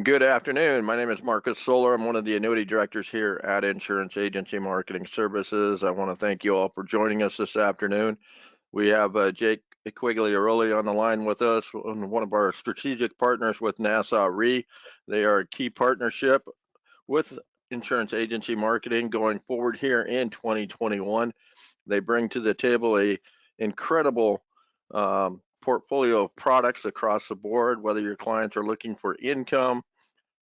Good afternoon. My name is Marcus Solar. I'm one of the annuity directors here at Insurance Agency Marketing Services. I want to thank you all for joining us this afternoon. We have Jake Quigliaroli on the line with us, one of our strategic partners with Nassau Re. They are a key partnership with Insurance Agency Marketing going forward here in 2021. They bring to the table a incredible portfolio of products across the board, whether your clients are looking for income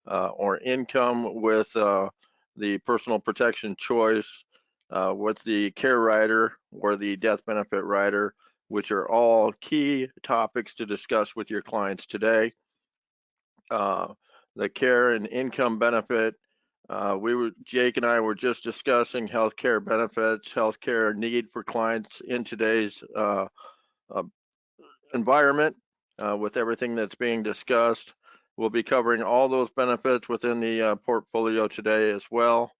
or income with the personal protection choice, with the care rider or the death benefit rider, which are all key topics to discuss with your clients today. The care and income benefit. Jake and I were just discussing healthcare benefits, healthcare need for clients in today's environment with everything that's being discussed. We'll be covering all those benefits within the portfolio today as well.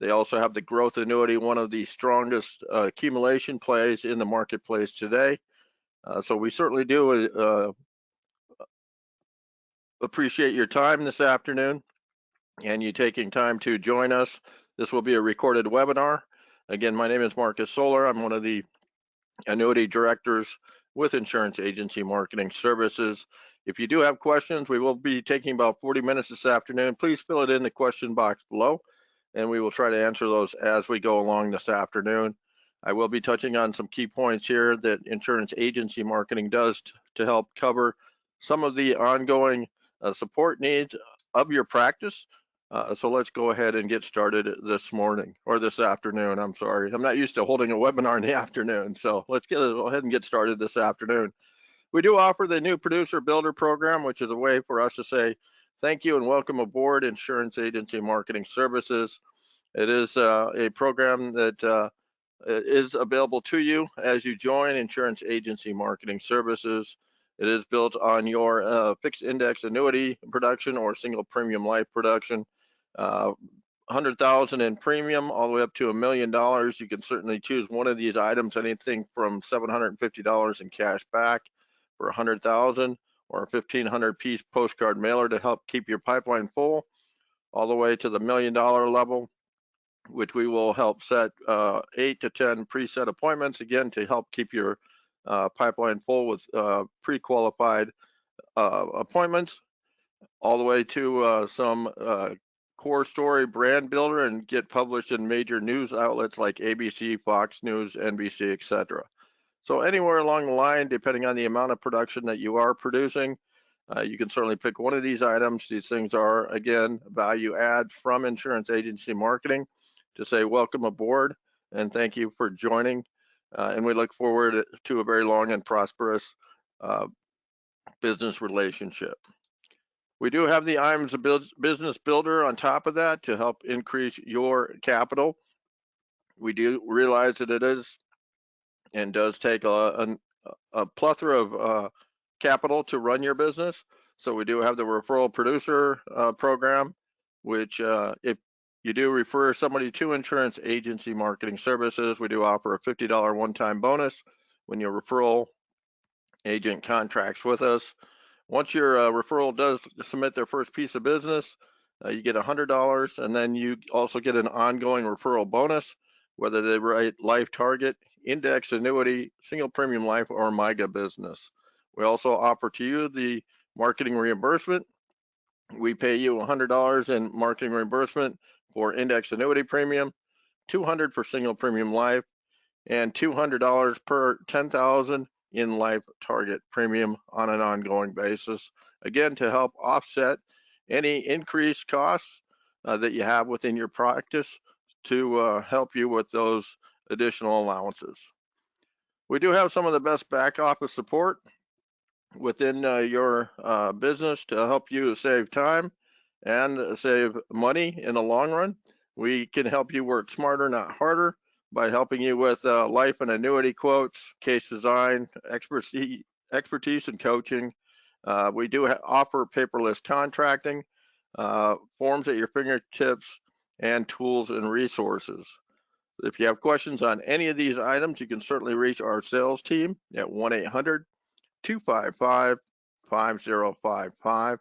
They also have the growth annuity, one of the strongest accumulation plays in the marketplace today. So we certainly do appreciate your time this afternoon and you taking time to join us. This will be a recorded webinar. Again, my name is Marcus Solar. I'm one of the annuity directors with Insurance Agency Marketing Services. If you do have questions, we will be taking about 40 minutes this afternoon. Please fill it in the question box below, and we will try to answer those as we go along this afternoon. I will be touching on some key points here that Insurance Agency Marketing does to help cover some of the ongoing support needs of your practice. So let's go ahead and get started this morning, or this afternoon. I'm sorry. I'm not used to holding a webinar in the afternoon. So let's go ahead and get started this afternoon. We do offer the new producer builder program, which is a way for us to say thank you and welcome aboard Insurance Agency Marketing Services. It is a program that is available to you as you join Insurance Agency Marketing Services. It is built on your fixed index annuity production or single premium life production. 100,000 in premium all the way up to $1 million. You can certainly choose one of these items, anything from $750 in cash back for 100,000 or a 1,500 piece postcard mailer to help keep your pipeline full, all the way to the $1 million level, which we will help set 8 to 10 preset appointments, again, to help keep your pipeline full with pre-qualified appointments, all the way to some core story brand builder and get published in major news outlets like ABC, Fox News, NBC, etc. So anywhere along the line, depending on the amount of production that you are producing, you can certainly pick one of these items. These things are, again, value adds from Insurance Agency Marketing to say welcome aboard and thank you for joining. And we look forward to a very long and prosperous business relationship. We do have the IAMS Business Builder on top of that to help increase your capital. We do realize that it is and does take a plethora of capital to run your business. So we do have the referral producer program, which if you do refer somebody to Insurance Agency Marketing Services, we do offer a $50 one-time bonus when your referral agent contracts with us. Once your referral does submit their first piece of business, you get $100, and then you also get an ongoing referral bonus, whether they write life target, index annuity, single premium life, or MIGA business. We also offer to you the marketing reimbursement. We pay you $100 in marketing reimbursement for index annuity premium, $200 for single premium life, and $200 per $10,000 in life target premium on an ongoing basis, again, to help offset any increased costs that you have within your practice to help you with those additional allowances. We do have some of the best back office support within your business to help you save time and save money in the long run. We can help you work smarter, not harder, by helping you with life and annuity quotes, case design, expertise and coaching. We do offer paperless contracting, forms at your fingertips, and tools and resources. If you have questions on any of these items, you can certainly reach our sales team at 1-800-255-5055.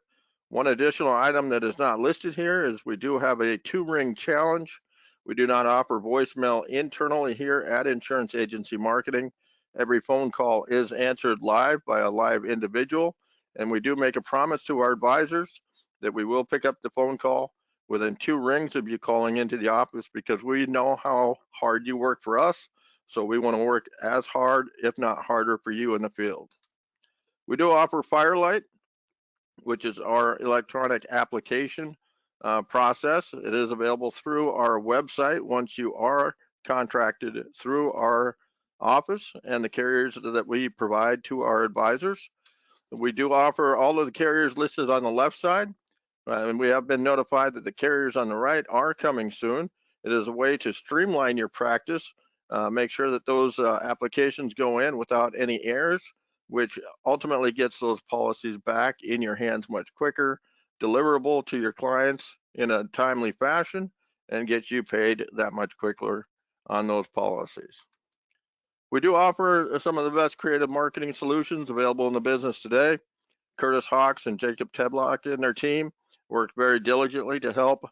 One additional item that is not listed here is we do have a 2-ring challenge. We do not offer voicemail internally here at Insurance Agency Marketing. Every phone call is answered live by a live individual, and we do make a promise to our advisors that we will pick up the phone call within 2 rings of you calling into the office, because we know how hard you work for us. So we want to work as hard, if not harder, for you in the field. We do offer Firelight, which is our electronic application process. It is available through our website once you are contracted through our office and the carriers that we provide to our advisors. We do offer all of the carriers listed on the left side, and we have been notified that the carriers on the right are coming soon. It is a way to streamline your practice, make sure that those applications go in without any errors, which ultimately gets those policies back in your hands much quicker, deliverable to your clients in a timely fashion, and get you paid that much quicker on those policies. We do offer some of the best creative marketing solutions available in the business today. Curtis Hawks and Jacob Tedlock and their team work very diligently to help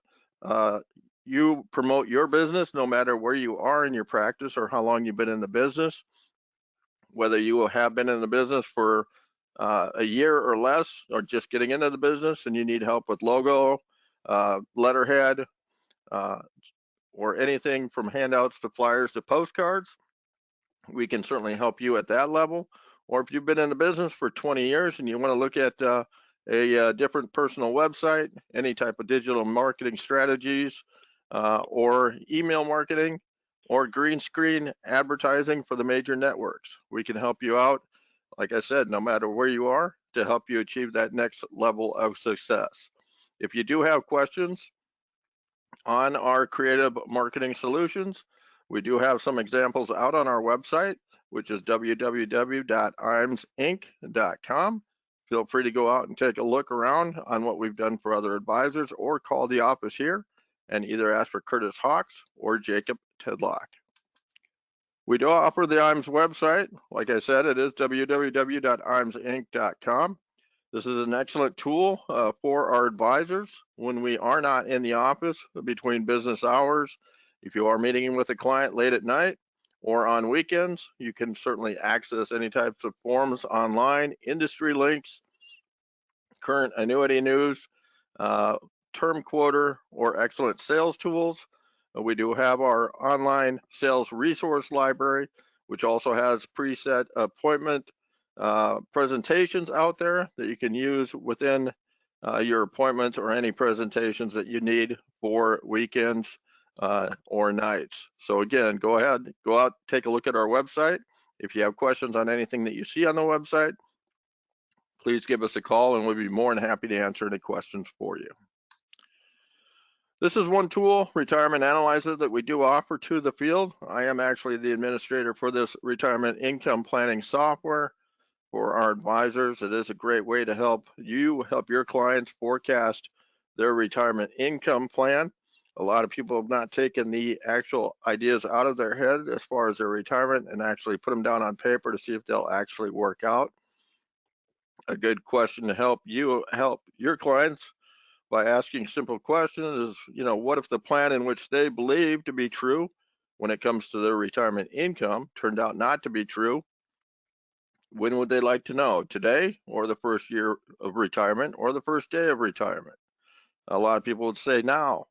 you promote your business, no matter where you are in your practice or how long you've been in the business. Whether you have been in the business for a year or less, or just getting into the business and you need help with logo, letterhead, or anything from handouts to flyers to postcards, we can certainly help you at that level. Or if you've been in the business for 20 years and you want to look at a different personal website, any type of digital marketing strategies, or email marketing, or green screen advertising for the major networks, we can help you out, like I said, no matter where you are, to help you achieve that next level of success. If you do have questions on our creative marketing solutions, we do have some examples out on our website, which is www.iamsinc.com. Feel free to go out and take a look around on what we've done for other advisors, or call the office here and either ask for Curtis Hawks or Jacob Tedlock. We do offer the IAMS website. Like I said, it is www.iamsinc.com. This is an excellent tool for our advisors when we are not in the office between business hours. If you are meeting with a client late at night or on weekends, you can certainly access any types of forms online, industry links, current annuity news, term quoter, or excellent sales tools. We do have our online sales resource library, which also has preset appointment presentations out there that you can use within your appointments, or any presentations that you need for weekends or nights. So again, go ahead, go out, take a look at our website. If you have questions on anything that you see on the website, please give us a call and we'll be more than happy to answer any questions for you. This is one tool, Retirement Analyzer, that we do offer to the field. I am actually the administrator for this retirement income planning software for our advisors. It is a great way to help your clients forecast their retirement income plan. A lot of people have not taken the actual ideas out of their head as far as their retirement and actually put them down on paper to see if they'll actually work out. A good question to help your clients by asking simple questions is, what if the plan in which they believe to be true when it comes to their retirement income turned out not to be true? When would they like to know? Today, or the first year of retirement, or the first day of retirement? A lot of people would say now,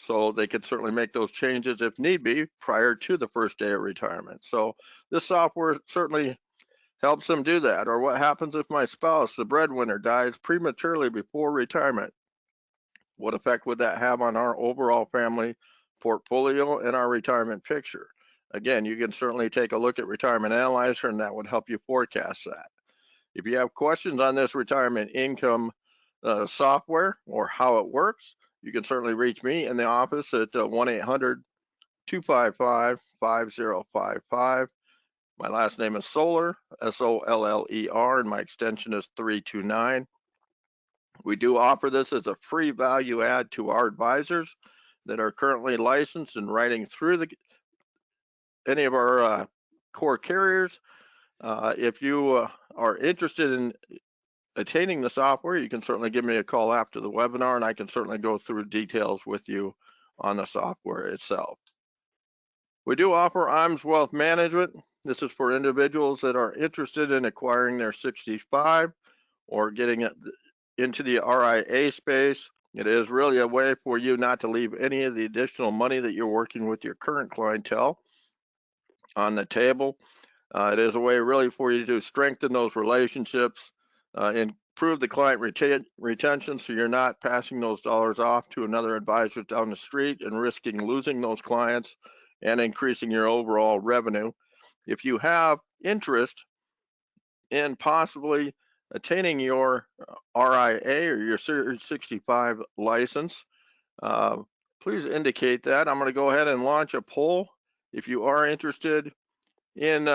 so they could certainly make those changes if need be prior to the first day of retirement. So this software certainly helps them do that. Or what happens if my spouse, the breadwinner, dies prematurely before retirement? What effect would that have on our overall family portfolio and our retirement picture? Again, you can certainly take a look at Retirement Analyzer, and that would help you forecast that. If you have questions on this retirement income software or how it works, you can certainly reach me in the office at 1-800-255-5055. My last name is Soller, S-O-L-L-E-R, and my extension is 329. We do offer this as a free value add to our advisors that are currently licensed and writing through any of our core carriers. If you are interested in attaining the software, you can certainly give me a call after the webinar, and I can certainly go through details with you on the software itself. We do offer IAMS Wealth Management. This is for individuals that are interested in acquiring their 65 or getting into the RIA space. It is really a way for you not to leave any of the additional money that you're working with your current clientele on the table. It is a way really for you to strengthen those relationships, improve the client retention, so you're not passing those dollars off to another advisor down the street and risking losing those clients and increasing your overall revenue. If you have interest in possibly attaining your RIA or your Series 65 license, please indicate that. I'm going to go ahead and launch a poll. If you are interested in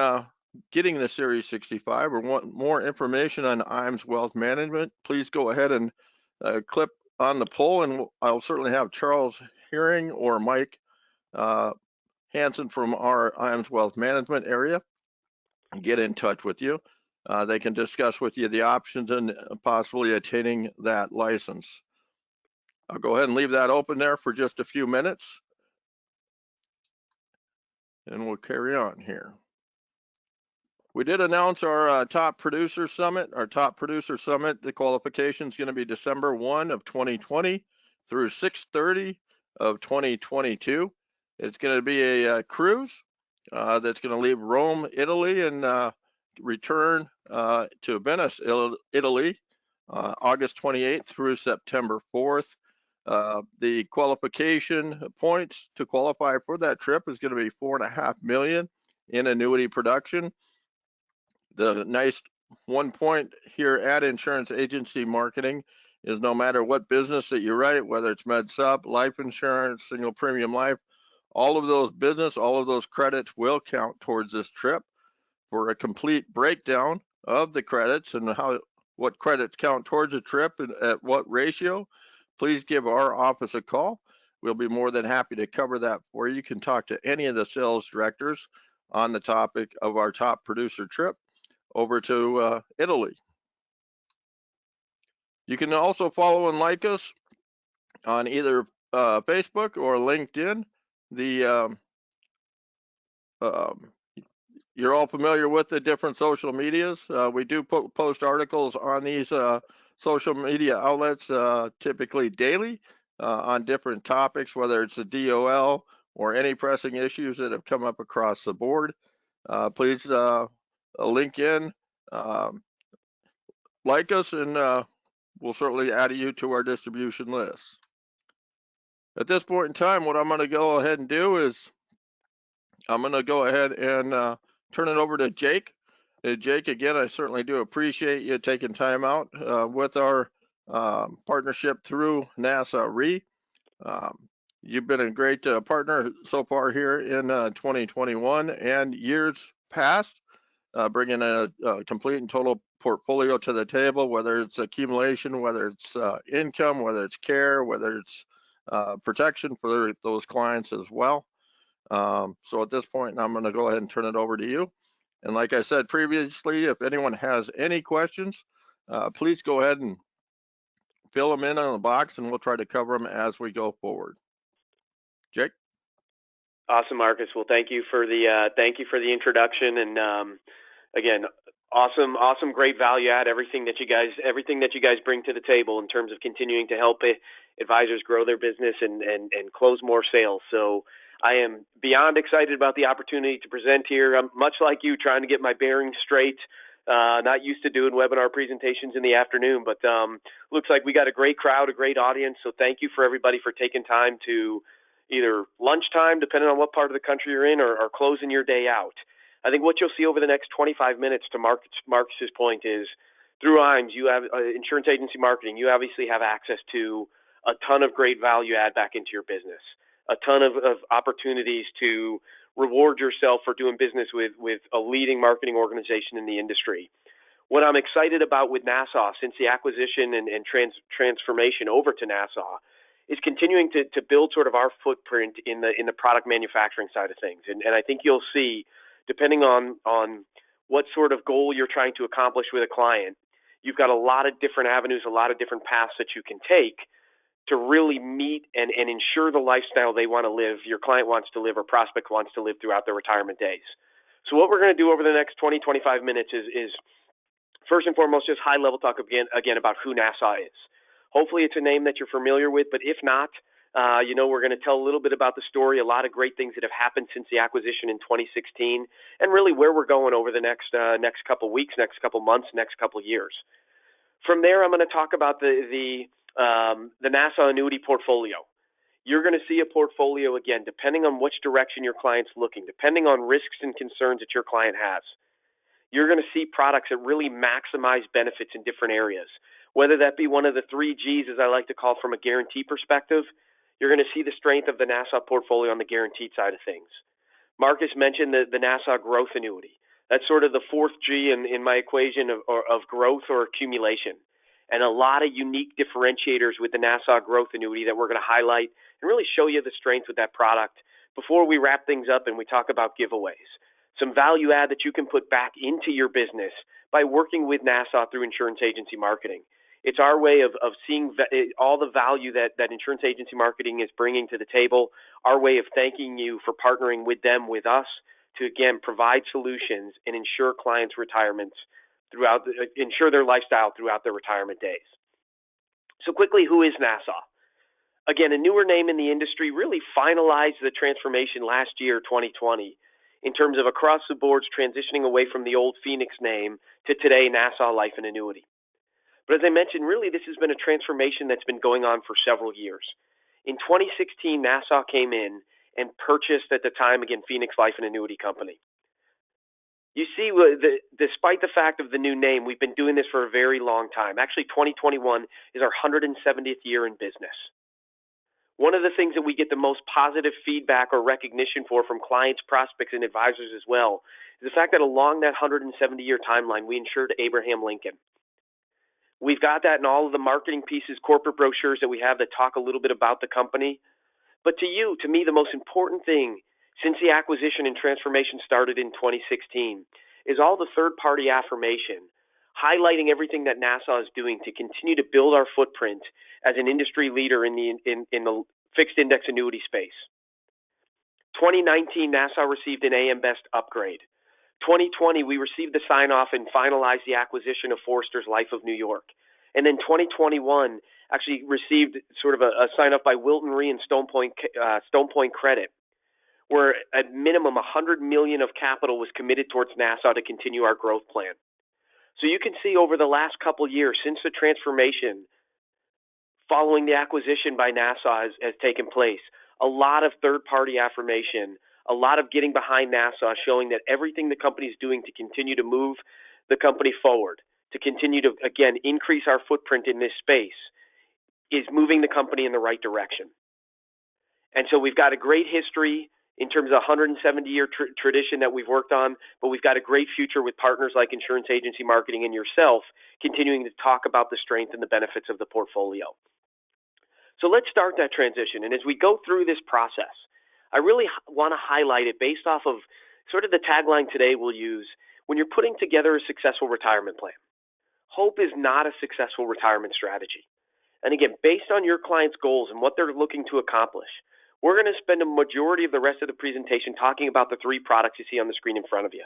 getting the Series 65 or want more information on IAMS Wealth Management, please go ahead and click on the poll, and I'll certainly have Charles Hearing or Mike Hanson from our IAMS Wealth Management area get in touch with you. They can discuss with you the options and possibly attaining that license. I'll go ahead and leave that open there for just a few minutes, and we'll carry on here. We did announce our top producer summit. Our top producer summit, the qualification is going to be December 1 of 2020 through 6/30 of 2022. It's going to be a cruise that's going to leave Rome, Italy, and return to Venice, Italy, August 28th through September 4th. The qualification points to qualify for that trip is going to be $4.5 million in annuity production. The nice one point here at Insurance Agency Marketing is no matter what business that you write, whether it's med sup, life insurance, single premium life, all of those business, all of those credits will count towards this trip. For a complete breakdown of the credits and what credits count towards a trip and at what ratio, please give our office a call. We'll be more than happy to cover that for you. You can talk to any of the sales directors on the topic of our top producer trip over to Italy. You can also follow and like us on either Facebook or LinkedIn. You're all familiar with the different social medias. We do post articles on these social media outlets typically daily on different topics, whether it's the DOL or any pressing issues that have come up across the board. Please link in, like us, and we'll certainly add you to our distribution list. At this point in time, what I'm going to go ahead and do is I'm going to go ahead and turn it over to Jake. Jake, again, I certainly do appreciate you taking time out with our partnership through NASA Re. You've been a great partner so far here in 2021 and years past, bringing a complete and total portfolio to the table, whether it's accumulation, whether it's income, whether it's care, whether it's protection for those clients as well. So at this point, I'm going to go ahead and turn it over to you. And like I said previously, if anyone has any questions, please go ahead and fill them in on the box, and we'll try to cover them as we go forward. Jake? Awesome, Marcus. Well, thank you for the introduction, and again, awesome, great value add. Everything that you guys bring to the table in terms of continuing to help advisors grow their business and close more sales. So I am beyond excited about the opportunity to present here. I'm much like you, trying to get my bearings straight. Not used to doing webinar presentations in the afternoon, but looks like we got a great crowd, a great audience. So thank you for everybody for taking time to either lunchtime, depending on what part of the country you're in, or closing your day out. I think what you'll see over the next 25 minutes, to Marcus's point, is through IAMS, you have Insurance Agency Marketing, you obviously have access to a ton of great value add back into your business, a ton of opportunities to reward yourself for doing business with a leading marketing organization in the industry. What I'm excited about with Nassau, since the acquisition and transformation over to Nassau, is continuing to build sort of our footprint in the product manufacturing side of things. And I think you'll see, depending on what sort of goal you're trying to accomplish with a client, you've got a lot of different avenues, a lot of different paths that you can take to really meet and ensure the lifestyle they want to live, your client wants to live, or prospect wants to live throughout their retirement days. So what we're going to do over the next 20, 25 minutes is first and foremost, just high-level talk again about who Nassau is. Hopefully it's a name that you're familiar with, but if not, we're going to tell a little bit about the story, a lot of great things that have happened since the acquisition in 2016, and really where we're going over the next couple weeks, next couple months, next couple years. From there, I'm going to talk about the Nassau annuity portfolio. You're going to see a portfolio, again, depending on which direction your client's looking, depending on risks and concerns that your client has. You're going to see products that really maximize benefits in different areas, whether that be one of the 3 Gs, as I like to call, from a guarantee perspective. You're going to see the strength of the Nassau portfolio on the guaranteed side of things. Marcus mentioned the Nassau growth annuity. That's sort of the 4th G in my equation of growth or accumulation, and a lot of unique differentiators with the Nassau growth annuity that we're going to highlight and really show you the strength with that product before we wrap things up and we talk about giveaways. Some value add that you can put back into your business by working with Nassau through insurance agency marketing. It's our way of seeing all the value that insurance agency marketing is bringing to the table, our way of thanking you for partnering with them, with us, to, again, provide solutions and ensure clients' retirements ensure their lifestyle throughout their retirement days. So quickly, who is Nassau? Again, a newer name in the industry, really finalized the transformation last year, 2020, in terms of across the boards transitioning away from the old Phoenix name to today Nassau Life and Annuity. But as I mentioned, really this has been a transformation that's been going on for several years. In 2016, Nassau came in and purchased, at the time, again, Phoenix Life and Annuity Company. You see, despite the fact of the new name, we've been doing this for a very long time. Actually, 2021 is our 170th year in business. One of the things that we get the most positive feedback or recognition for from clients, prospects, and advisors as well is the fact that along that 170-year timeline, we insured Abraham Lincoln. We've got that in all of the marketing pieces, corporate brochures that we have that talk a little bit about the company. But to me, the most important thing since the acquisition and transformation started in 2016 is all the third-party affirmation, highlighting everything that Nassau is doing to continue to build our footprint as an industry leader in the fixed index annuity space. 2019, Nassau received an AM Best upgrade. 2020, we received the sign-off and finalized the acquisition of Forrester's Life of New York. And then 2021 actually received sort of a sign-off by Wilton Re and Stone Point Credit, where at minimum $100 million of capital was committed towards Nassau to continue our growth plan. So you can see over the last couple years, since the transformation following the acquisition by Nassau has taken place, a lot of third-party affirmation, a lot of getting behind Nassau, showing that everything the company is doing to continue to move the company forward, to continue to, again, increase our footprint in this space, is moving the company in the right direction. And so we've got a great history in terms of 170-year tradition that we've worked on, but we've got a great future with partners like Insurance Agency Marketing and yourself continuing to talk about the strength and the benefits of the portfolio. So let's start that transition. And as we go through this process, I really want to highlight it based off of sort of the tagline today we'll use when you're putting together a successful retirement plan. Hope is not a successful retirement strategy. And again, based on your client's goals and what they're looking to accomplish, we're going to spend a majority of the rest of the presentation talking about the 3 products you see on the screen in front of you.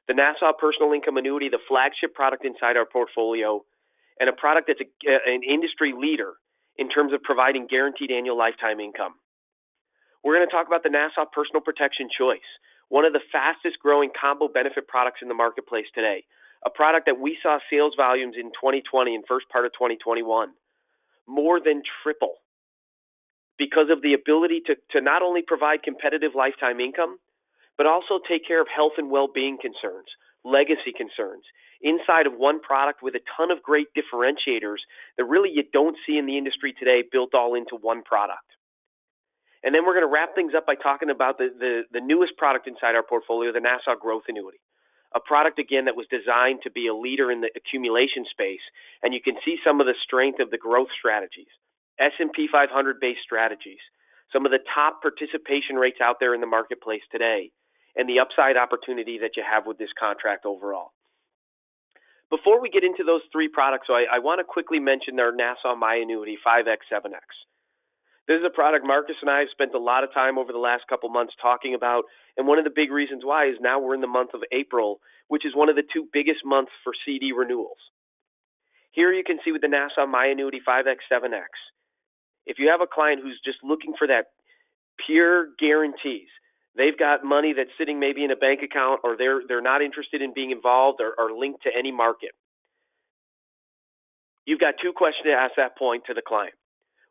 The Nassau Personal Income Annuity, the flagship product inside our portfolio, and a product that's an industry leader in terms of providing guaranteed annual lifetime income. We're going to talk about the Nassau Personal Protection Choice, one of the fastest growing combo benefit products in the marketplace today, a product that we saw sales volumes in 2020 and first part of 2021 more than triple because of the ability to not only provide competitive lifetime income, but also take care of health and well-being concerns, legacy concerns, inside of one product with a ton of great differentiators that really you don't see in the industry today built all into one product. And then we're going to wrap things up by talking about the newest product inside our portfolio, the Nassau Growth Annuity, a product, again, that was designed to be a leader in the accumulation space. And you can see some of the strength of the growth strategies, S&P 500-based strategies, some of the top participation rates out there in the marketplace today, and the upside opportunity that you have with this contract overall. Before we get into those three products, so I want to quickly mention our Nassau My Annuity 5X, 7X. This is a product Marcus and I have spent a lot of time over the last couple months talking about, and one of the big reasons why is now we're in the month of April, which is one of the two biggest months for CD renewals. Here you can see with the Nassau My Annuity 5X, 7X, if you have a client who's just looking for that pure guarantees, they've got money that's sitting maybe in a bank account, or they're not interested in being involved or linked to any market. You've got two questions to ask that point to the client.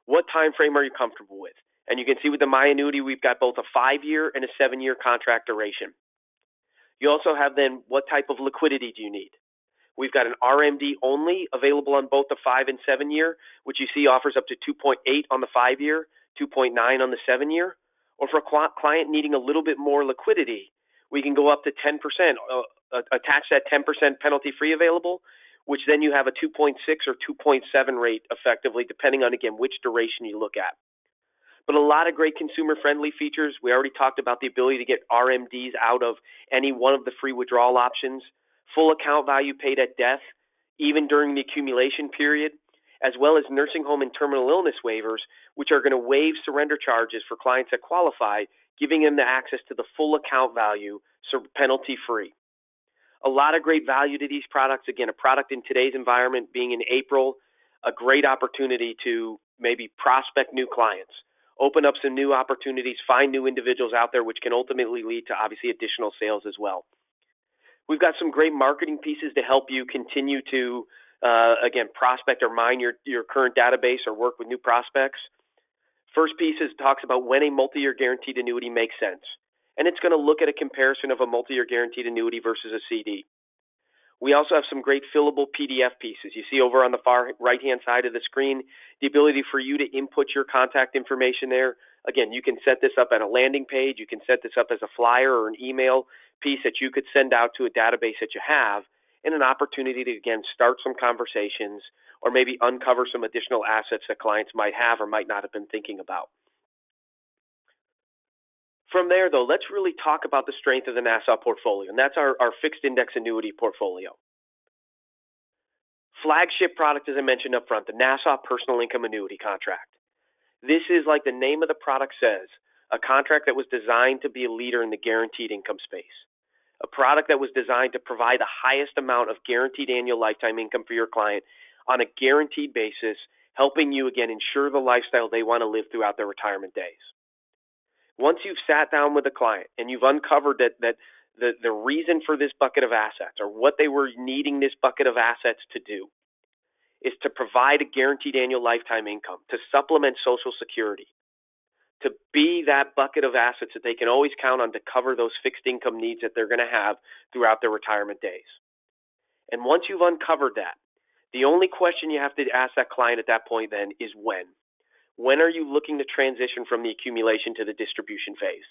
What time frame are you comfortable with? And you can see with the My Annuity, we've got both a 5-year and a 7-year contract duration. You also have then what type of liquidity do you need? We've got an RMD only available on both the 5 and 7 year, which you see offers up to 2.8 on the 5 year, 2.9 on the 7 year. Or for a client needing a little bit more liquidity, we can go up to 10%, attach that 10% penalty free available, which then you have a 2.6 or 2.7 rate effectively, depending on, again, which duration you look at. But a lot of great consumer-friendly features. We already talked about the ability to get RMDs out of any one of the free withdrawal options, full account value paid at death, even during the accumulation period, as well as nursing home and terminal illness waivers, which are going to waive surrender charges for clients that qualify, giving them the access to the full account value, so penalty-free. A lot of great value to these products. Again, a product in today's environment, being in April, a great opportunity to maybe prospect new clients, open up some new opportunities, find new individuals out there, which can ultimately lead to obviously additional sales as well. We've got some great marketing pieces to help you continue to, again, prospect or mine your current database or work with new prospects. First piece talks about when a multi-year guaranteed annuity makes sense. And it's going to look at a comparison of a multi-year guaranteed annuity versus a CD. We also have some great fillable PDF pieces. You see over on the far right-hand side of the screen, the ability for you to input your contact information there. Again, you can set this up at a landing page. You can set this up as a flyer or an email piece that you could send out to a database that you have, and an opportunity to, again, start some conversations or maybe uncover some additional assets that clients might have or might not have been thinking about. From there, though, let's really talk about the strength of the Nassau portfolio, and that's our fixed index annuity portfolio. Flagship product, as I mentioned up front, the Nassau Personal Income Annuity Contract. This is, like the name of the product says, a contract that was designed to be a leader in the guaranteed income space, a product that was designed to provide the highest amount of guaranteed annual lifetime income for your client on a guaranteed basis, helping you, again, ensure the lifestyle they want to live throughout their retirement days. Once you've sat down with the client and you've uncovered that the reason for this bucket of assets, or what they were needing this bucket of assets to do, is to provide a guaranteed annual lifetime income, to supplement Social Security, to be that bucket of assets that they can always count on to cover those fixed income needs that they're going to have throughout their retirement days. And once you've uncovered that, the only question you have to ask that client at that point then is when. When are you looking to transition from the accumulation to the distribution phase?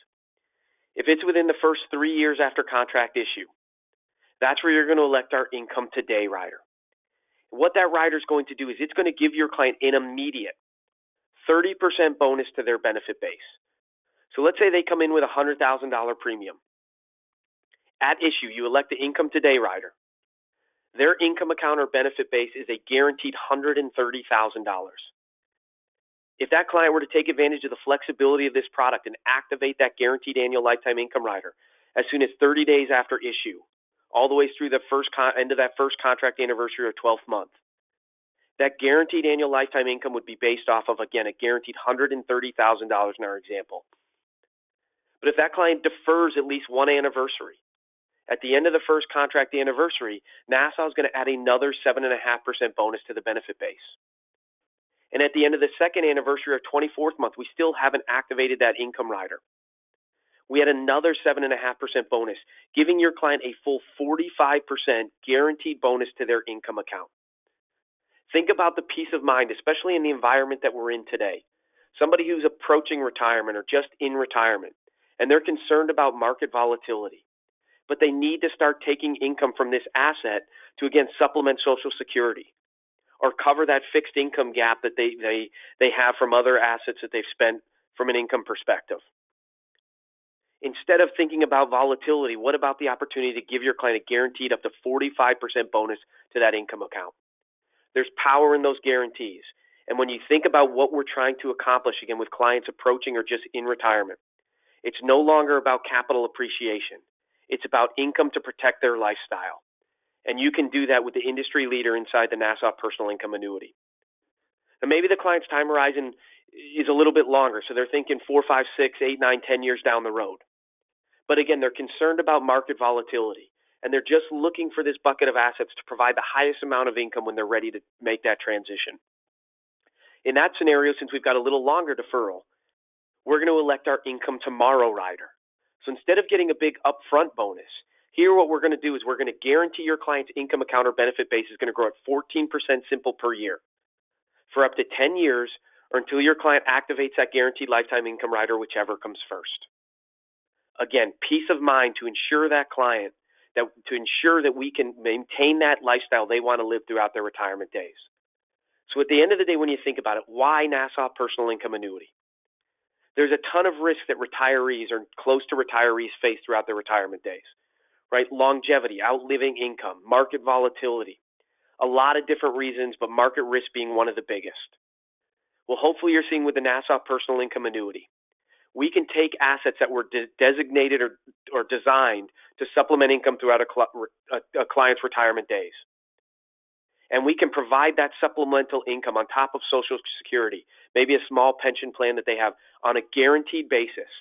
If it's within the first 3 years after contract issue, that's where you're going to elect our Income Today rider. What that rider is going to do is it's going to give your client an immediate 30% bonus to their benefit base. So let's say they come in with a $100,000 premium. At issue, you elect the Income Today rider. Their income account or benefit base is a guaranteed $130,000. If that client were to take advantage of the flexibility of this product and activate that guaranteed annual lifetime income rider as soon as 30 days after issue, all the way through the end of that first contract anniversary or 12th month, that guaranteed annual lifetime income would be based off of, again, a guaranteed $130,000 in our example. But if that client defers at least one anniversary, at the end of the first contract anniversary, Nassau is going to add another 7.5% bonus to the benefit base. And at the end of the second anniversary or 24th month, we still haven't activated that income rider. We had another 7.5% bonus, giving your client a full 45% guaranteed bonus to their income account. Think about the peace of mind, especially in the environment that we're in today. Somebody who's approaching retirement or just in retirement, and they're concerned about market volatility, but they need to start taking income from this asset to, again, supplement Social Security or cover that fixed income gap that they have from other assets that they've spent from an income perspective. Instead of thinking about volatility, what about the opportunity to give your client a guaranteed up to 45% bonus to that income account? There's power in those guarantees. And when you think about what we're trying to accomplish, again, with clients approaching or just in retirement, it's no longer about capital appreciation. It's about income to protect their lifestyle. And you can do that with the industry leader inside the Nassau Personal Income Annuity. And maybe the client's time horizon is a little bit longer, so they're thinking 4, 5, 6, 8, 9, 10 years down the road. But again, they're concerned about market volatility, and they're just looking for this bucket of assets to provide the highest amount of income when they're ready to make that transition. In that scenario, since we've got a little longer deferral, we're going to elect our income tomorrow rider. So instead of getting a big upfront bonus, here what we're going to do is we're going to guarantee your client's income account or benefit base is going to grow at 14% simple per year for up to 10 years or until your client activates that guaranteed lifetime income rider, whichever comes first. Again, peace of mind to ensure that client, to ensure that we can maintain that lifestyle they want to live throughout their retirement days. So at the end of the day, when you think about it, why Nassau Personal Income Annuity? There's a ton of risk that retirees or close to retirees face throughout their retirement days, right? Longevity, outliving income, market volatility, a lot of different reasons, but market risk being one of the biggest. Well, hopefully you're seeing with the Nassau Personal Income Annuity, we can take assets that were designated or designed to supplement income throughout a client's retirement days. And we can provide that supplemental income on top of Social Security, maybe a small pension plan that they have on a guaranteed basis,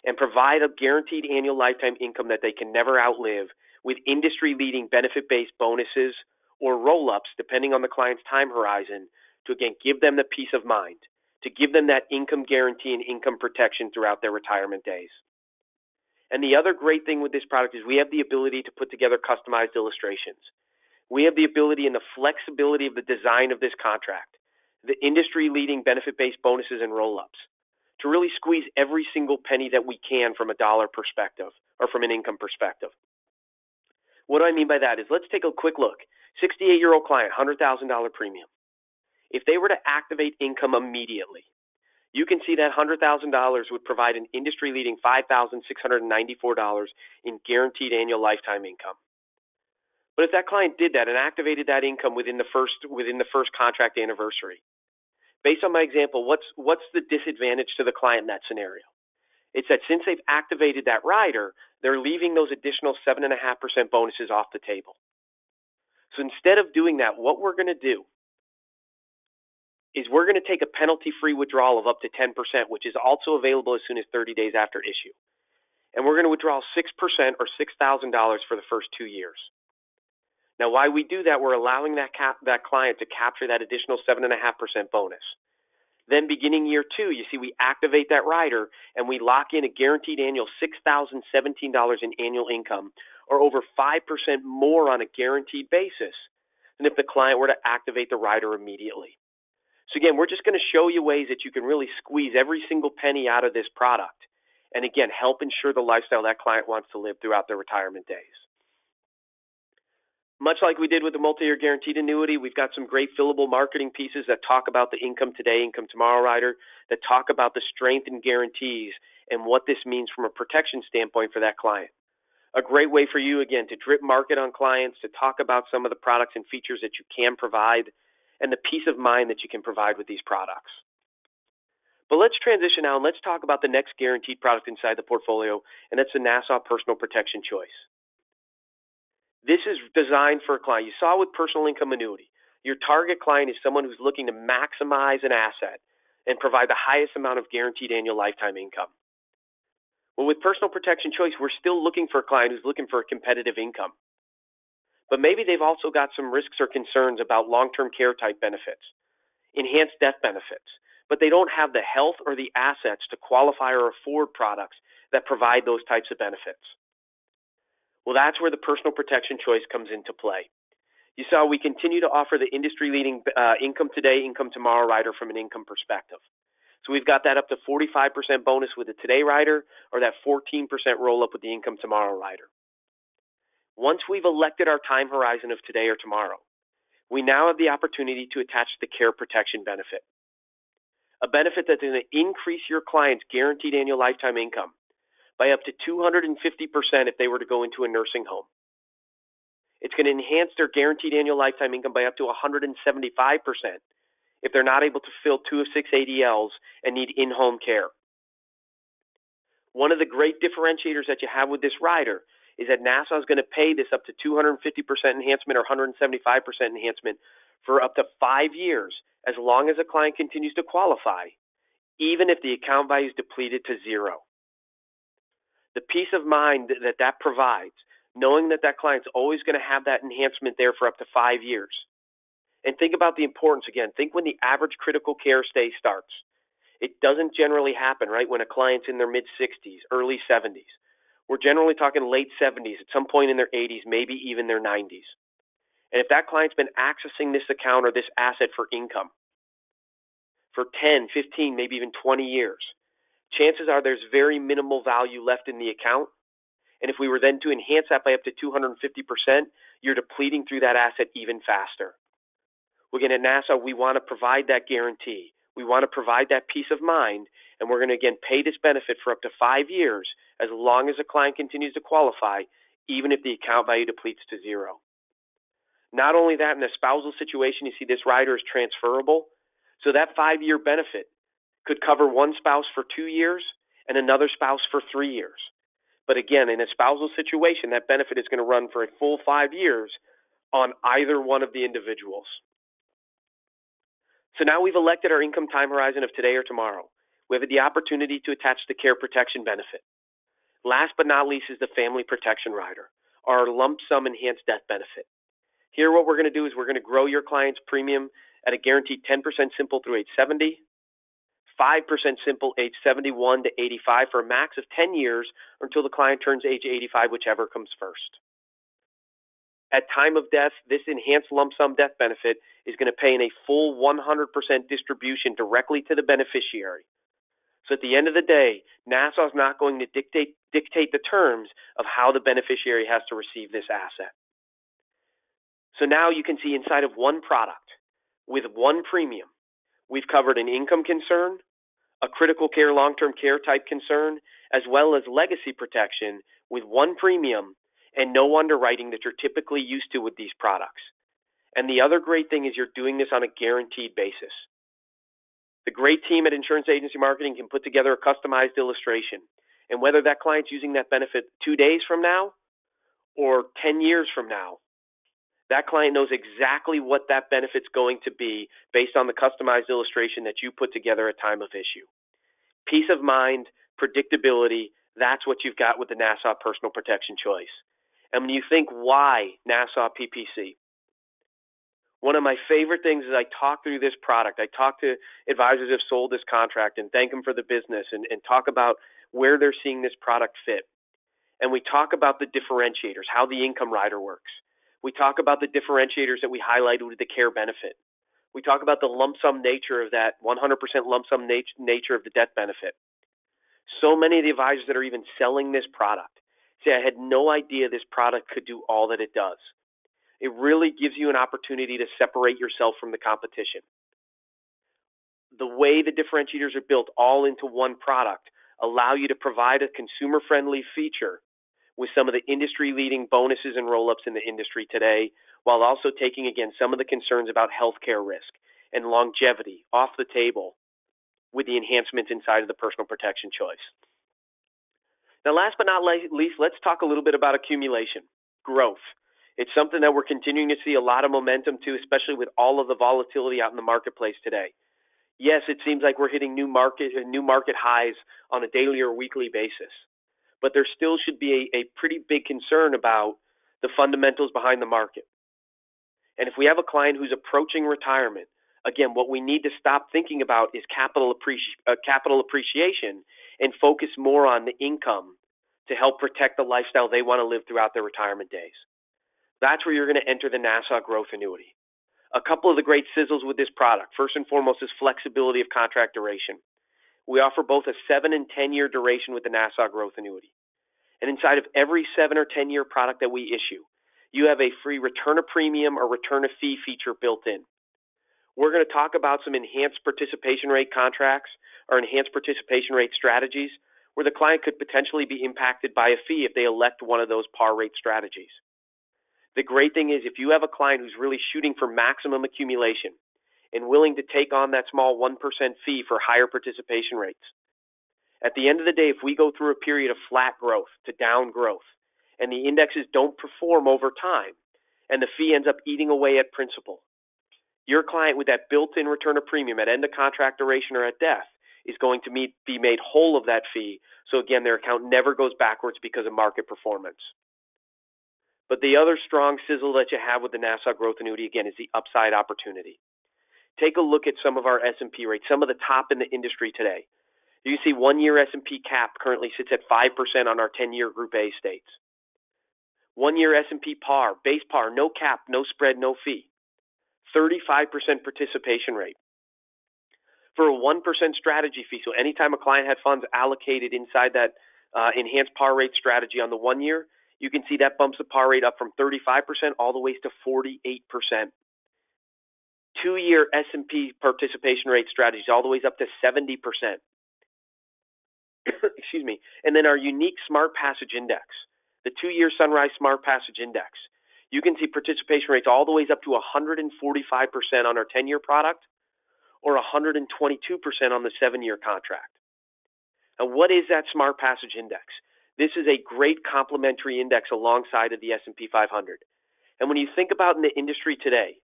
and provide a guaranteed annual lifetime income that they can never outlive with industry-leading benefit-based bonuses or roll-ups, depending on the client's time horizon, to, again, give them the peace of mind, to give them that income guarantee and income protection throughout their retirement days. And the other great thing with this product is we have the ability to put together customized illustrations. We have the ability and the flexibility of the design of this contract, the industry-leading benefit-based bonuses and roll-ups, to really squeeze every single penny that we can from a dollar perspective or from an income perspective. What do I mean by that is let's take a quick look. 68-year-old client, $100,000 premium. If they were to activate income immediately, you can see that $100,000 would provide an industry-leading $5,694 in guaranteed annual lifetime income. But if that client did that and activated that income within the first contract anniversary, based on my example, what's the disadvantage to the client in that scenario? It's that since they've activated that rider, they're leaving those additional 7.5% bonuses off the table. So instead of doing that, what we're going to do is we're going to take a penalty-free withdrawal of up to 10%, which is also available as soon as 30 days after issue. And we're going to withdraw 6% or $6,000 for the first 2 years. Now, why we do that, we're allowing that client to capture that additional 7.5% bonus. Then beginning year 2, you see we activate that rider and we lock in a guaranteed annual $6,017 in annual income, or over 5% more on a guaranteed basis than if the client were to activate the rider immediately. So again, we're just going to show you ways that you can really squeeze every single penny out of this product and again, help ensure the lifestyle that client wants to live throughout their retirement days. Much like we did with the multi-year guaranteed annuity, we've got some great fillable marketing pieces that talk about the income today, income tomorrow rider, that talk about the strength and guarantees and what this means from a protection standpoint for that client. A great way for you, again, to drip market on clients, to talk about some of the products and features that you can provide and the peace of mind that you can provide with these products. But let's transition now and let's talk about the next guaranteed product inside the portfolio, and that's the Nassau Personal Protection Choice. This is designed for a client. You saw with personal income annuity, your target client is someone who's looking to maximize an asset and provide the highest amount of guaranteed annual lifetime income. Well, with personal protection choice, we're still looking for a client who's looking for a competitive income. But maybe they've also got some risks or concerns about long-term care type benefits, enhanced death benefits, but they don't have the health or the assets to qualify or afford products that provide those types of benefits. Well, that's where the personal protection choice comes into play. You saw we continue to offer the industry-leading income today, income tomorrow rider from an income perspective. So we've got that up to 45% bonus with the today rider or that 14% roll-up with the income tomorrow rider. Once we've elected our time horizon of today or tomorrow, we now have the opportunity to attach the care protection benefit, a benefit that's going to increase your client's guaranteed annual lifetime income by up to 250% if they were to go into a nursing home. It's going to enhance their guaranteed annual lifetime income by up to 175% if they're not able to fill 2 of 6 ADLs and need in-home care. One of the great differentiators that you have with this rider is that Nassau is going to pay this up to 250% enhancement or 175% enhancement for up to 5 years as long as a client continues to qualify, even if the account value is depleted to zero. The peace of mind that provides, knowing that client's always going to have that enhancement there for up to 5 years. And think about the importance again. Think when the average critical care stay starts. It doesn't generally happen, right, when a client's in their mid-60s, early 70s. We're generally talking late 70s, at some point in their 80s, maybe even their 90s. And if that client's been accessing this account or this asset for income for 10, 15, maybe even 20 years, chances are there's very minimal value left in the account. And if we were then to enhance that by up to 250%, you're depleting through that asset even faster. Again, at Nassau, we want to provide that guarantee. We want to provide that peace of mind, and we're going to, again, pay this benefit for up to 5 years as long as a client continues to qualify, even if the account value depletes to zero. Not only that, in a spousal situation, you see this rider is transferable. So that 5-year benefit could cover one spouse for 2 years and another spouse for 3 years. But again, in a spousal situation, that benefit is going to run for a full 5 years on either one of the individuals. So now we've elected our income time horizon of today or tomorrow. We have the opportunity to attach the care protection benefit. Last but not least is the family protection rider, our lump sum enhanced death benefit. Here what we're going to do is we're going to grow your client's premium at a guaranteed 10% simple through age 70, 5% simple age 71 to 85 for a max of 10 years or until the client turns age 85, whichever comes first. At time of death, this enhanced lump sum death benefit is going to pay in a full 100% distribution directly to the beneficiary. So at the end of the day, Nassau is not going to dictate the terms of how the beneficiary has to receive this asset. So now you can see inside of one product with one premium, we've covered an income concern, a critical care, long-term care type concern, as well as legacy protection with one premium and no underwriting that you're typically used to with these products. And the other great thing is you're doing this on a guaranteed basis. The great team at Insurance Agency Marketing can put together a customized illustration. And whether that client's using that benefit 2 days from now or 10 years from now, that client knows exactly what that benefit's going to be based on the customized illustration that you put together at time of issue. Peace of mind, predictability, that's what you've got with the Nassau Personal Protection Choice. And when you think why Nassau PPC, one of my favorite things is I talk through this product. I talk to advisors who have sold this contract and thank them for the business and talk about where they're seeing this product fit. And we talk about the differentiators, how the income rider works. We talk about the differentiators that we highlighted with the care benefit. We talk about the lump sum nature of that 100% lump sum nature of the death benefit. So many of the advisors that are even selling this product say, I had no idea this product could do all that it does. It really gives you an opportunity to separate yourself from the competition. The way the differentiators are built all into one product allow you to provide a consumer-friendly feature with some of the industry-leading bonuses and roll-ups in the industry today, while also taking, again, some of the concerns about healthcare risk and longevity off the table with the enhancements inside of the personal protection choice. Now, last but not least, let's talk a little bit about accumulation, growth. It's something that we're continuing to see a lot of momentum to, especially with all of the volatility out in the marketplace today. Yes, it seems like we're hitting new market highs on a daily or weekly basis, but there still should be a pretty big concern about the fundamentals behind the market. And if we have a client who's approaching retirement, again, what we need to stop thinking about is capital appreciation and focus more on the income to help protect the lifestyle they want to live throughout their retirement days. That's where you're going to enter the Nassau Growth Annuity. A couple of the great sizzles with this product, first and foremost, is flexibility of contract duration. We offer both a 7 and 10-year duration with the Nassau Growth Annuity. And inside of every 7 or 10-year product that we issue, you have a free return of premium or return of fee feature built in. We're going to talk about some enhanced participation rate contracts or enhanced participation rate strategies where the client could potentially be impacted by a fee if they elect one of those par rate strategies. The great thing is if you have a client who's really shooting for maximum accumulation and willing to take on that small 1% fee for higher participation rates, at the end of the day, if we go through a period of flat growth to down growth and the indexes don't perform over time and the fee ends up eating away at principal, your client with that built-in return of premium at end of contract duration or at death is going to be made whole of that fee. So again, their account never goes backwards because of market performance. But the other strong sizzle that you have with the Nassau Growth Annuity, again, is the upside opportunity. Take a look at some of our S&P rates, some of the top in the industry today. You see 1-year S&P cap currently sits at 5% on our 10-year Group A states. 1-year S&P par, base par, no cap, no spread, no fee. 35% participation rate. For a 1% strategy fee, so anytime a client had funds allocated inside that enhanced par rate strategy on the 1 year, you can see that bumps the par rate up from 35% all the way to 48%. 2-year S&P participation rate strategies all the way up to 70%. Excuse me. And then our unique Smart Passage Index, the 2-year Sunrise Smart Passage Index. You can see participation rates all the way up to 145% on our 10-year product or 122% on the 7-year contract. Now, what is that Smart Passage Index? This is a great complementary index alongside of the S&P 500. And when you think about in the industry today,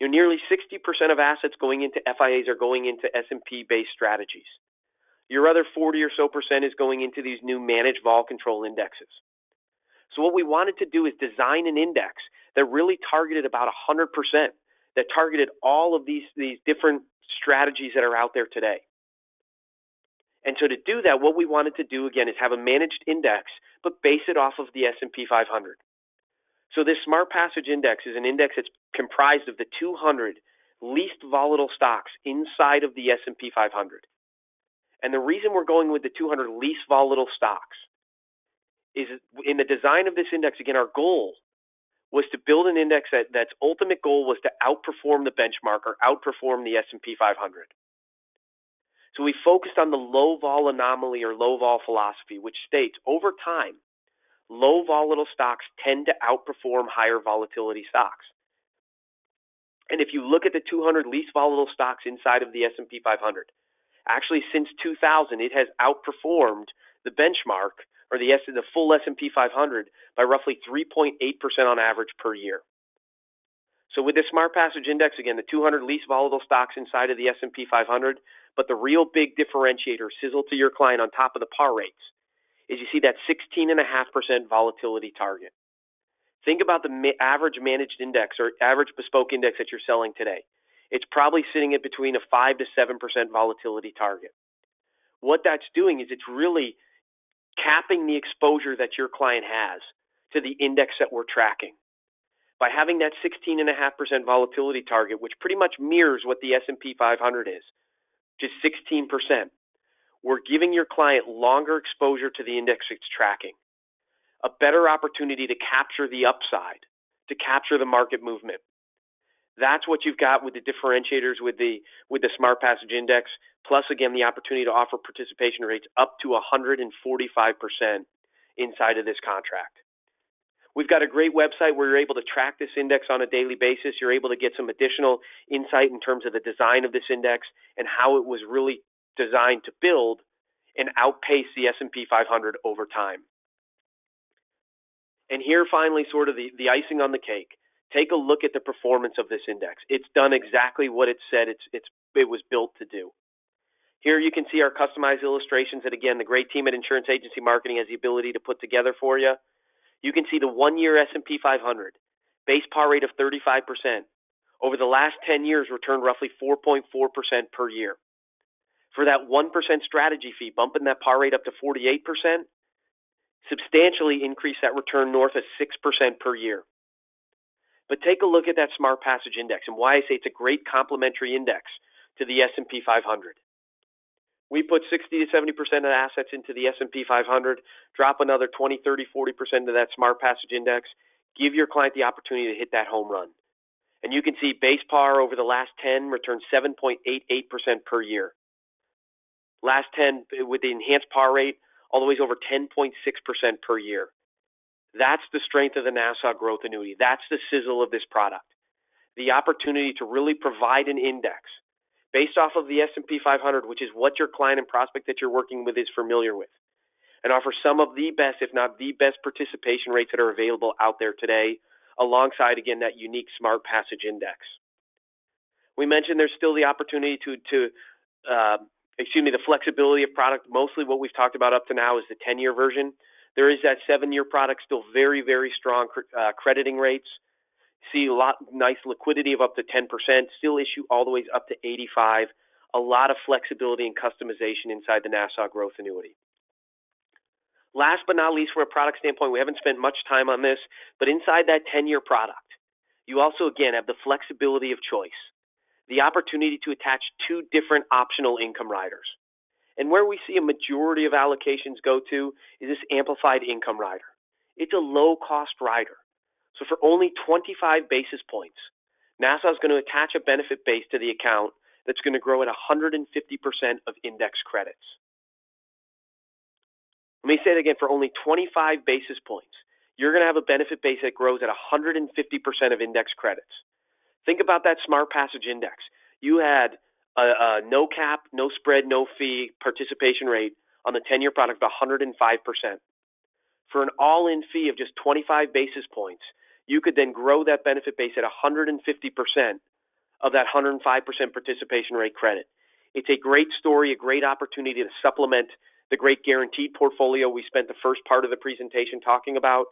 nearly 60% of assets going into FIAs are going into S&P-based strategies. Your other 40 or so percent is going into these new managed vol control indexes. So what we wanted to do is design an index that really targeted about 100%, that targeted all of these different strategies that are out there today. And so to do that, what we wanted to do, again, is have a managed index, but base it off of the S&P 500. So this Smart Passage Index is an index that's comprised of the 200 least volatile stocks inside of the S&P 500. And the reason we're going with the 200 least volatile stocks is in the design of this index, again, our goal was to build an index that's ultimate goal was to outperform the benchmark or outperform the S&P 500. So we focused on the low vol anomaly or low vol philosophy, which states over time, low volatile stocks tend to outperform higher volatility stocks. And if you look at the 200 least volatile stocks inside of the S&P 500, actually since 2000, it has outperformed the benchmark or the full S&P 500 by roughly 3.8% on average per year. So with the Smart Passage Index, again, the 200 least volatile stocks inside of the S&P 500, but the real big differentiator, sizzle to your client on top of the par rates, is you see that 16.5% volatility target. Think about the average managed index or average bespoke index that you're selling today. It's probably sitting at between a 5 to 7% volatility target. What that's doing is it's really capping the exposure that your client has to the index that we're tracking. By having that 16.5% volatility target, which pretty much mirrors what the S&P 500 is, just 16%, we're giving your client longer exposure to the index it's tracking, a better opportunity to capture the upside, to capture the market movement. That's what you've got with the differentiators with the Smart Passage Index, plus again the opportunity to offer participation rates up to 145% inside of this contract. We've got a great website where you're able to track this index on a daily basis. You're able to get some additional insight in terms of the design of this index and how it was really designed to build and outpace the S&P 500 over time. And here finally sort of the icing on the cake. Take a look at the performance of this index. It's done exactly what it said it was built to do. Here you can see our customized illustrations that, again, the great team at Insurance Agency Marketing has the ability to put together for you. You can see the 1-year S&P 500, base par rate of 35%. Over the last 10 years, returned roughly 4.4% per year. For that 1% strategy fee, bumping that par rate up to 48%, substantially increased that return north of 6% per year. But take a look at that Smart Passage Index and why I say it's a great complementary index to the S&P 500. We put 60 to 70% of the assets into the S&P 500, drop another 20, 30, 40% to that Smart Passage Index, give your client the opportunity to hit that home run. And you can see base par over the last 10 returned 7.88% per year. Last 10 with the enhanced par rate all the way over 10.6% per year. That's the strength of the Nassau growth annuity. That's the sizzle of this product. The opportunity to really provide an index based off of the S&P 500, which is what your client and prospect that you're working with is familiar with, and offer some of the best, if not the best, participation rates that are available out there today, alongside, again, that unique Smart Passage Index. We mentioned there's still the opportunity the flexibility of product. Mostly what we've talked about up to now is the 10-year version. There is that 7-year product, still very, very strong crediting rates. See a lot nice liquidity of up to 10%, still issue all the way up to 85. A lot of flexibility and customization inside the Nassau growth annuity. Last but not least, from a product standpoint, we haven't spent much time on this, but inside that 10-year product, you also, again, have the flexibility of choice, the opportunity to attach 2 different optional income riders. And where we see a majority of allocations go to is this amplified income rider. It's a low-cost rider. So for only 25 basis points, Nassau is going to attach a benefit base to the account that's going to grow at 150% of index credits. Let me say it again, for only 25 basis points, you're going to have a benefit base that grows at 150% of index credits. Think about that Smart Passage Index. You had a no cap, no spread, no fee participation rate on the 10-year product of 105%. For an all-in fee of just 25 basis points, you could then grow that benefit base at 150% of that 105% participation rate credit. It's a great story, a great opportunity to supplement the great guaranteed portfolio we spent the first part of the presentation talking about,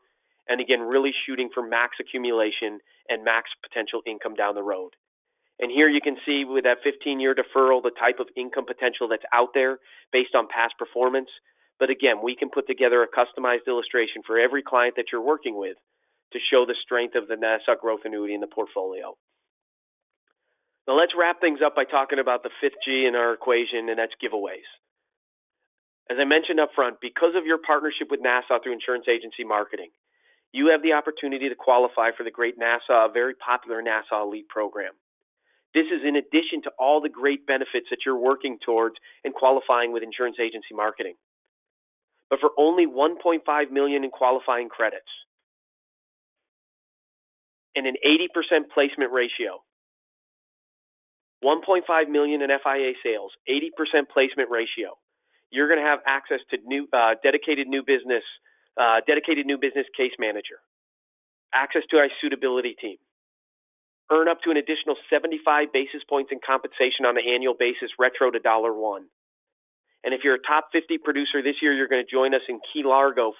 and again, really shooting for max accumulation and max potential income down the road. And here you can see with that 15-year deferral, the type of income potential that's out there based on past performance. But again, we can put together a customized illustration for every client that you're working with to show the strength of the Nassau growth annuity in the portfolio. Now let's wrap things up by talking about the 5th G in our equation, and that's giveaways. As I mentioned up front, because of your partnership with Nassau through insurance agency marketing, you have the opportunity to qualify for the great Nassau, very popular Nassau Elite program. This is in addition to all the great benefits that you're working towards and qualifying with insurance agency marketing. But for only $1.5 million in qualifying credits and an 80% placement ratio, $1.5 million in FIA sales, 80% placement ratio, you're going to have access to dedicated new business case manager, access to our suitability team, earn up to an additional 75 basis points in compensation on an annual basis, retro to $1. And if you're a top 50 producer this year, you're going to join us in Key Largo,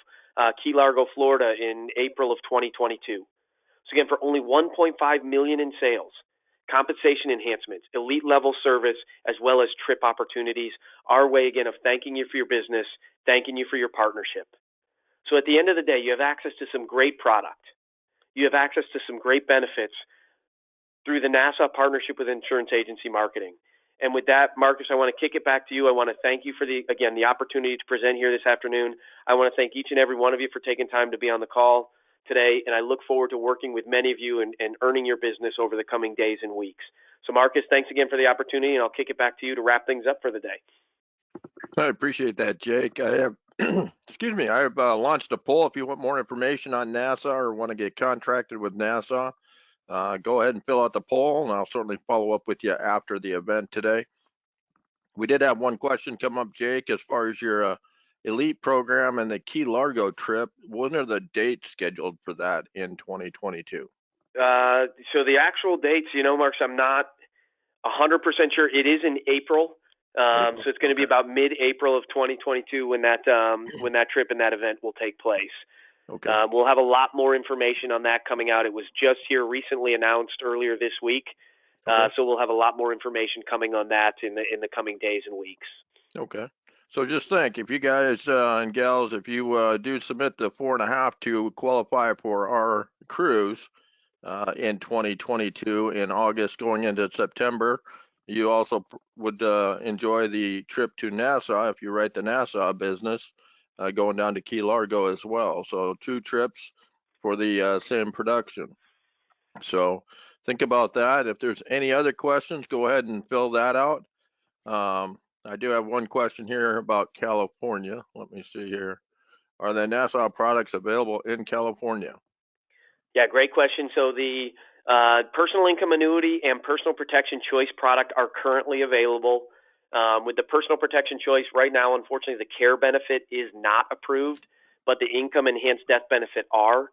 Florida in April of 2022. So again, for only $1.5 million in sales, compensation enhancements, elite level service, as well as trip opportunities, our way again of thanking you for your business, thanking you for your partnership. So at the end of the day, you have access to some great product. You have access to some great benefits through the Nassau partnership with insurance agency marketing. And with that, Marcus, I want to kick it back to you. I want to thank you for the opportunity to present here this afternoon. I want to thank each and every one of you for taking time to be on the call today, and I look forward to working with many of you and earning your business over the coming days and weeks. So Marcus, thanks again for the opportunity, and I'll kick it back to you to wrap things up for the day. I appreciate that, Jake. I have, I have launched a poll. If you want more information on Nassau or want to get contracted with Nassau, go ahead and fill out the poll, and I'll certainly follow up with you after the event today. We did have one question come up, Jake, as far as your Elite program and the Key Largo trip. When are the dates scheduled for that in 2022? So the actual dates, Marcus, I'm not 100% sure. It is in April. So it's going to be about mid-April of 2022 when that trip and that event will take place. Okay. We'll have a lot more information on that coming out. It was just here recently announced earlier this week. Okay. So we'll have a lot more information coming on that in the coming days and weeks. Okay. So just think, if you guys and gals, if you do submit the 4.5 to qualify for our cruise in 2022 in August going into September, you also would enjoy the trip to Nassau if you write the Nassau business going down to Key Largo as well. So 2 trips for the same production. So think about that. If there's any other questions, go ahead and fill that out. I do have one question here about California. Let me see here. Are the Nassau products available in California? Yeah, great question. So the personal income annuity and personal protection choice product are currently available. With the personal protection choice right now, unfortunately, the care benefit is not approved, but the income enhanced death benefit are.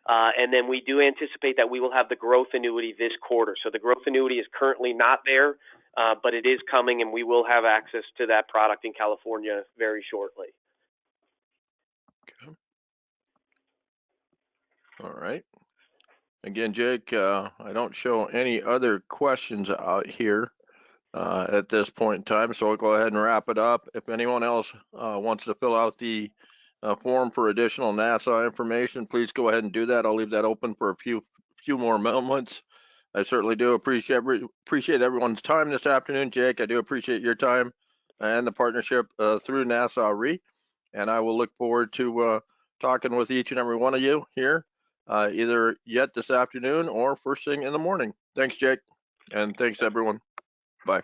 And then we do anticipate that we will have the growth annuity this quarter. So the growth annuity is currently not there, but it is coming, and we will have access to that product in California very shortly. Okay. All right. Again, Jake, I don't show any other questions out here at this point in time, so I'll go ahead and wrap it up. If anyone else wants to fill out the form for additional Nassau information, please go ahead and do that. I'll leave that open for a few more moments. I certainly do appreciate everyone's time this afternoon, Jake. I do appreciate your time and the partnership through Nassau Re, and I will look forward to talking with each and every one of you here, either yet this afternoon or first thing in the morning. Thanks, Jake, and thanks everyone. Bye.